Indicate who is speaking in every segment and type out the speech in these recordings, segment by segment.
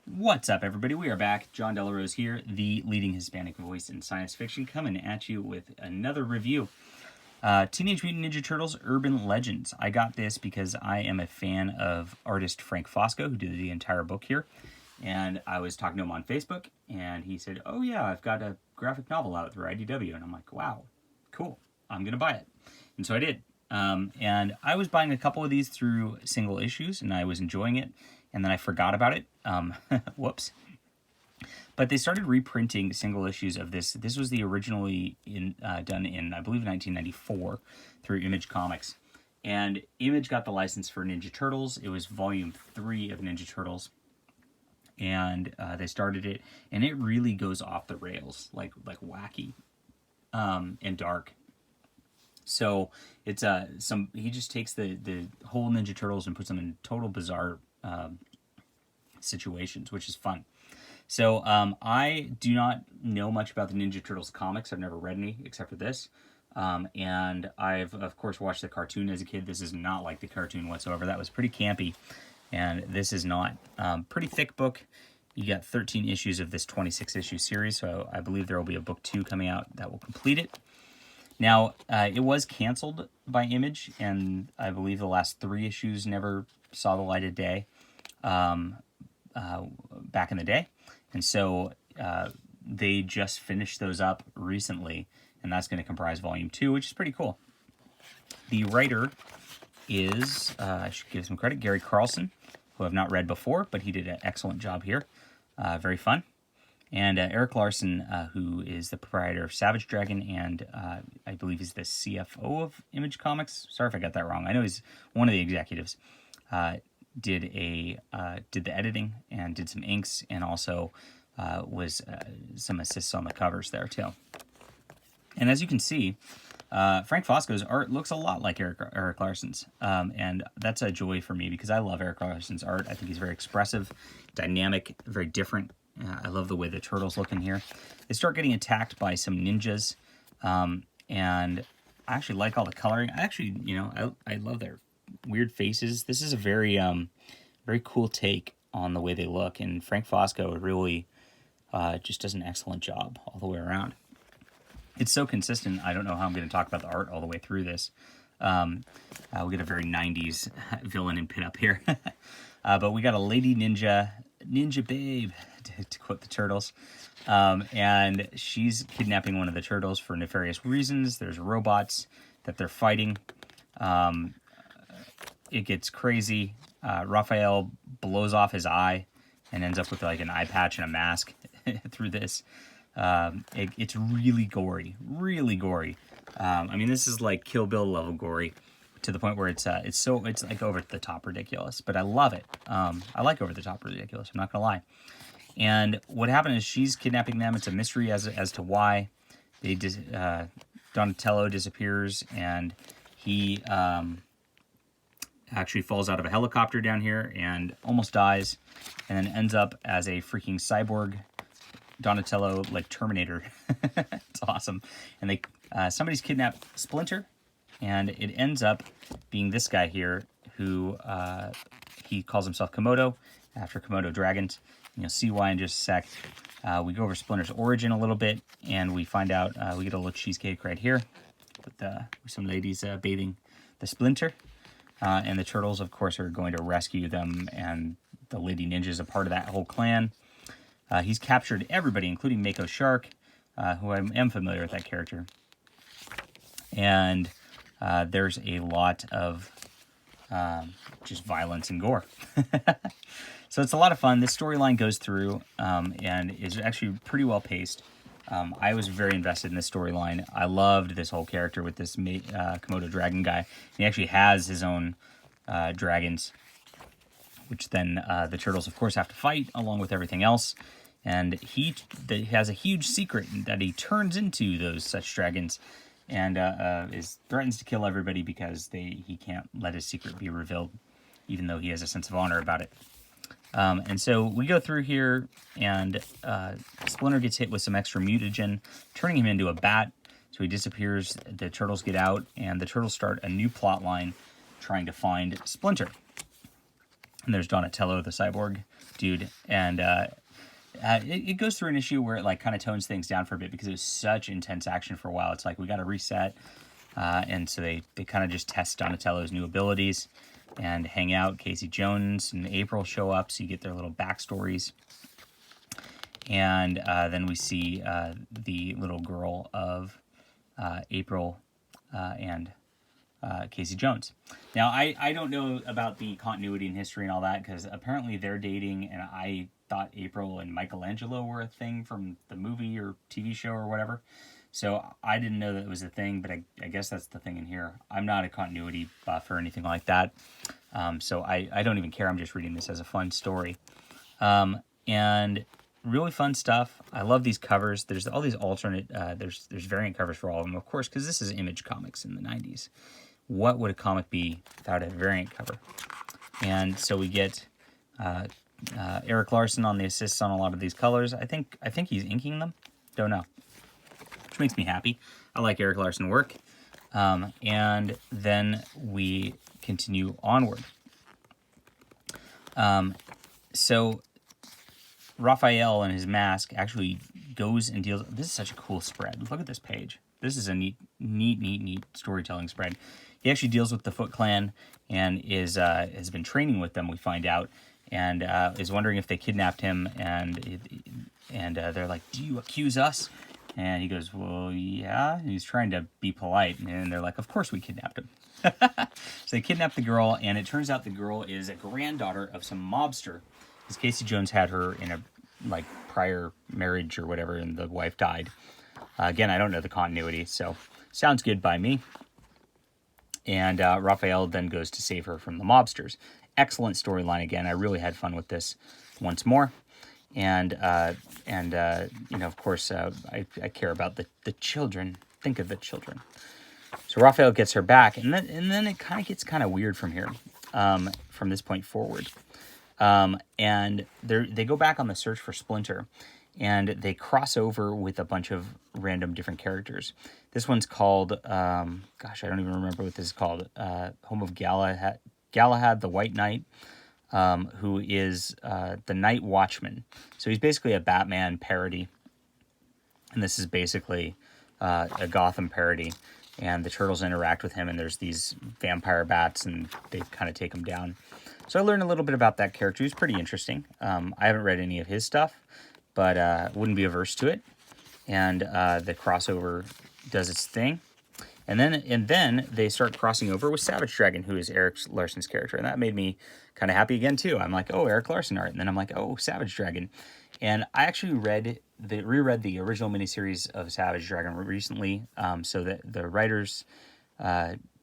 Speaker 1: What's up, everybody? We are back. John Delarose here, the leading Hispanic voice in science fiction, coming at you with another review. Teenage Mutant Ninja Turtles Urban Legends. I got this because I am a fan of artist Frank Fosco, who did the entire book here. And I was talking to him on Facebook, and he said, oh yeah, I've got a graphic novel out through IDW. And I'm like, wow, cool. I'm going to buy it. And so I did. And I was buying a couple of these through single issues, and I was enjoying it. And then I forgot about it. Whoops. But they started reprinting single issues of this. This was the originally done in, I believe, 1994 through Image Comics. And Image got the license for Ninja Turtles. It was volume 3 of Ninja Turtles. And they started it. And it really goes off the rails, like wacky and dark. So it's he just takes the whole Ninja Turtles and puts them in total bizarre situations, which is fun. So I do not know much about the Ninja Turtles comics. I've never read any except for this. And I've, of course, watched the cartoon as a kid. This is not like the cartoon whatsoever. That was pretty campy. And this is not. Pretty thick book. You got 13 issues of this 26-issue series. So I believe there will be a book 2 coming out that will complete it. Now, it was canceled by Image, and I believe the last 3 issues never saw the light of day back in the day. And so they just finished those up recently, and that's going to comprise volume 2, which is pretty cool. The writer is, I should give some credit, Gary Carlson, who I've not read before, but he did an excellent job here. Very fun. And Eric Larson, who is the proprietor of Savage Dragon, and I believe he's the CFO of Image Comics. Sorry if I got that wrong. I know he's one of the executives. Did the editing and did some inks, and also was some assists on the covers there too. And as you can see, Frank Fosco's art looks a lot like Eric Larson's, and that's a joy for me because I love Eric Larson's art. I think he's very expressive, dynamic, very different. I love the way the turtles look in here. They start getting attacked by some ninjas, and I actually like all the coloring. I actually, I love their weird faces. This is a very, very cool take on the way they look, and Frank Fosco really just does an excellent job all the way around. It's so consistent. I don't know how I'm going to talk about the art all the way through this. We get a very 90s villain and pinup here, but we got a lady ninja babe, to quote the Turtles, and she's kidnapping one of the turtles for nefarious reasons. There's robots that they're fighting. It gets crazy. Raphael blows off his eye and ends up with like an eye patch and a mask through this. It's really gory, really gory. I mean, this is like Kill Bill level gory, to the point where it's like over the top ridiculous, but I love it. I like over the top ridiculous. I'm not gonna lie. And what happened is she's kidnapping them. It's a mystery as to why. Donatello disappears, and he actually falls out of a helicopter down here and almost dies, and then ends up as a freaking cyborg Donatello, like Terminator. It's awesome. And somebody's kidnapped Splinter, and it ends up being this guy here who he calls himself Komodo, after Komodo dragons. And you'll see why in just a sec. We go over Splinter's origin a little bit, and we find out we get a little cheesecake right here with some ladies bathing the Splinter. And the Turtles, of course, are going to rescue them, and the Lady Ninja is a part of that whole clan. He's captured everybody, including Mako Shark, who I am familiar with that character. And there's a lot of just violence and gore. So it's a lot of fun. This storyline goes through and is actually pretty well paced. I was very invested in this storyline. I loved this whole character with this Komodo dragon guy. He actually has his own dragons, which then the Turtles, of course, have to fight along with everything else. And he has a huge secret that he turns into those such dragons, and threatens to kill everybody because he can't let his secret be revealed, even though he has a sense of honor about it. And so we go through here, and Splinter gets hit with some extra mutagen, turning him into a bat. So he disappears. The Turtles get out, and the Turtles start a new plot line trying to find Splinter. And there's Donatello, the cyborg dude, and it goes through an issue where it like kind of tones things down for a bit because it was such intense action for a while. It's like we got to reset, and so they kind of just test Donatello's new abilities and hang out. Casey Jones and April show up, so you get their little backstories. And then we see the little girl of April and Casey Jones. Now, I don't know about the continuity and history and all that, because apparently they're dating, and I thought April and Michelangelo were a thing from the movie or TV show or whatever. So I didn't know that it was a thing, but I guess that's the thing in here. I'm not a continuity buff or anything like that, so I don't even care. I'm just reading this as a fun story. And really fun stuff. I love these covers. There's all these alternate, there's variant covers for all of them, of course, because this is Image Comics in the 90s. What would a comic be without a variant cover? And so we get Eric Larson on the assists on a lot of these colors. I think he's inking them. Don't know. Which makes me happy. I like Eric Larson work. And then we continue onward. So Raphael and his mask actually goes and deals. This is such a cool spread. Look at this page. This is a neat storytelling spread. He actually deals with the Foot Clan and has been training with them, we find out, and is wondering if they kidnapped him. And they're like, "Do you accuse us?" And he goes, "Well, yeah." And he's trying to be polite, and they're like, "Of course we kidnapped him." So they kidnap the girl, and it turns out the girl is a granddaughter of some mobster, because Casey Jones had her in a prior marriage or whatever, and the wife died. Again, I don't know the continuity, so sounds good by me. And Raphael then goes to save her from the mobsters. Excellent storyline again. I really had fun with this once more. And of course, I care about the children. Think of the children. So Raphael gets her back, and then it kind of gets kind of weird from here, from this point forward. And they go back on the search for Splinter, and they cross over with a bunch of random different characters. This one's called, I don't even remember what this is called, Home of Galahad the White Knight, who is the Night Watchman. So he's basically a Batman parody, and this is basically a Gotham parody, and the Turtles interact with him, and there's these vampire bats, and they kind of take him down. So I learned a little bit about that character. He's pretty interesting. I haven't read any of his stuff, but wouldn't be averse to it. And the crossover does its thing. And then they start crossing over with Savage Dragon, who is Eric Larson's character. And that made me kind of happy again, too. I'm like, oh, Eric Larson art. And then I'm like, oh, Savage Dragon. And I actually reread the original miniseries of Savage Dragon recently, so that the writers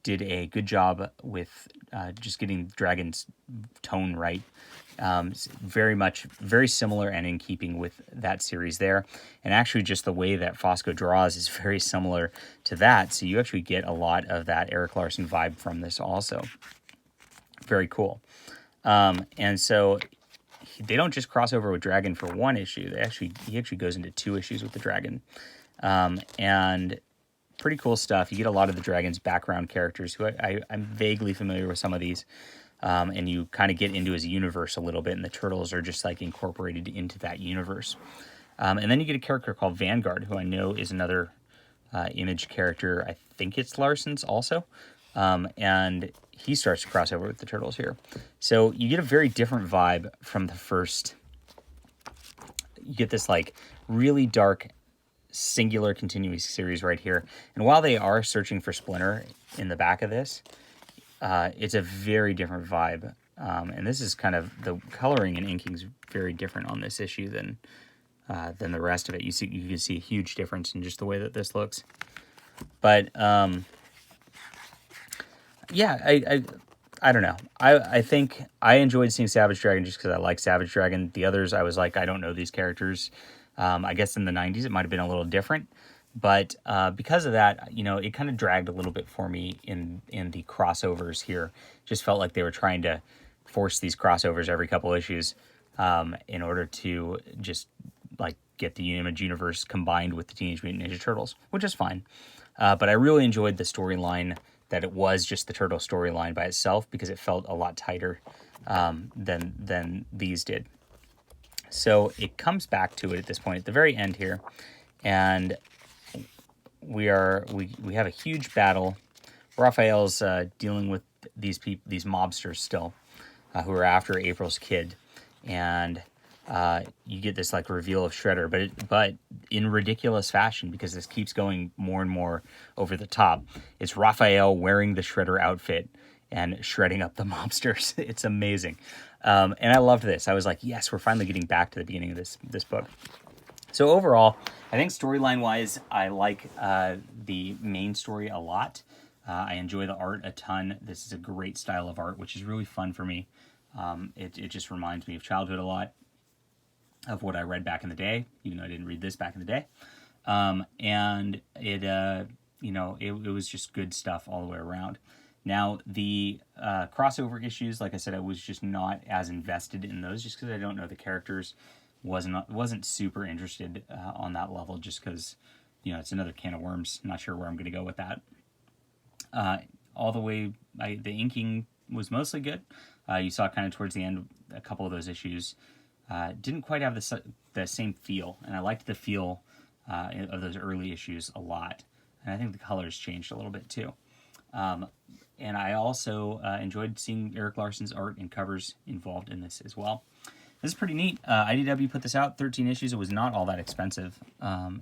Speaker 1: did a good job with just getting Dragon's tone right. Very similar and in keeping with that series there. And actually just the way that Fosco draws is very similar to that. So you actually get a lot of that Eric Larson vibe from this also. Very cool. And so they don't just cross over with Dragon for one issue. He actually goes into 2 issues with the Dragon. And pretty cool stuff. You get a lot of the Dragon's background characters who I'm vaguely familiar with some of these. And you kind of get into his universe a little bit, and the Turtles are just like incorporated into that universe. And then you get a character called Vanguard, who I know is another Image character. I think it's Larson's also. And he starts to cross over with the Turtles here. So you get a very different vibe from the first. You get this like really dark, singular continuous series right here. And while they are searching for Splinter in the back of this, it's a very different vibe. And this is kind of, the coloring and inking is very different on this issue than the rest of it. You can see a huge difference in just the way that this looks. But yeah, I don't know. I think I enjoyed seeing Savage Dragon just because I like Savage Dragon. The others, I was like, I don't know these characters. I guess in the 90s it might have been a little different. But because of that, it kind of dragged a little bit for me in the crossovers here. Just felt like they were trying to force these crossovers every couple issues in order to just like get the Image universe combined with the Teenage Mutant Ninja Turtles, which is fine. But I really enjoyed the storyline that it was just the Turtle storyline by itself, because it felt a lot tighter than these did. So it comes back to it at this point, at the very end here, and we have a huge battle. Raphael's dealing with these mobsters still, who are after April's kid, and you get this like reveal of Shredder, but in ridiculous fashion, because this keeps going more and more over the top. It's Raphael wearing the Shredder outfit and shredding up the mobsters. It's amazing, and I loved this. I was like, yes, we're finally getting back to the beginning of this book. So overall, I think storyline-wise, I like the main story a lot. I enjoy the art a ton. This is a great style of art, which is really fun for me. It just reminds me of childhood a lot, of what I read back in the day, even though I didn't read this back in the day. And it, it was just good stuff all the way around. Now, the crossover issues, like I said, I was just not as invested in those, just because I don't know the characters. Wasn't super interested on that level, just because, it's another can of worms. Not sure where I'm going to go with that. All the way, the inking was mostly good. You saw kind of towards the end, a couple of those issues didn't quite have the same feel, and I liked the feel of those early issues a lot. And I think the colors changed a little bit too. And I also enjoyed seeing Eric Larson's art and covers involved in this as well. This is pretty neat. IDW put this out, 13 issues. It was not all that expensive.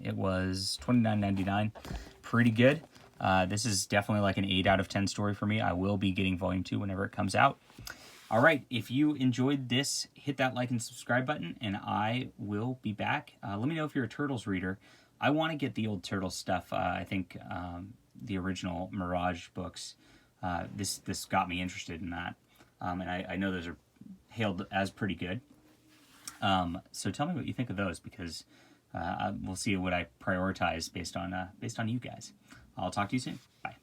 Speaker 1: It was $29.99. Pretty good. This is definitely like an 8 out of 10 story for me. I will be getting volume 2 whenever it comes out. All right, if you enjoyed this, hit that like and subscribe button, and I will be back. Let me know if you're a Turtles reader. I want to get the old Turtles stuff. I think the original Mirage books, this got me interested in that. And I know those are hailed as pretty good. So tell me what you think of those, because we'll see what I prioritize based on you guys. I'll talk to you soon. Bye.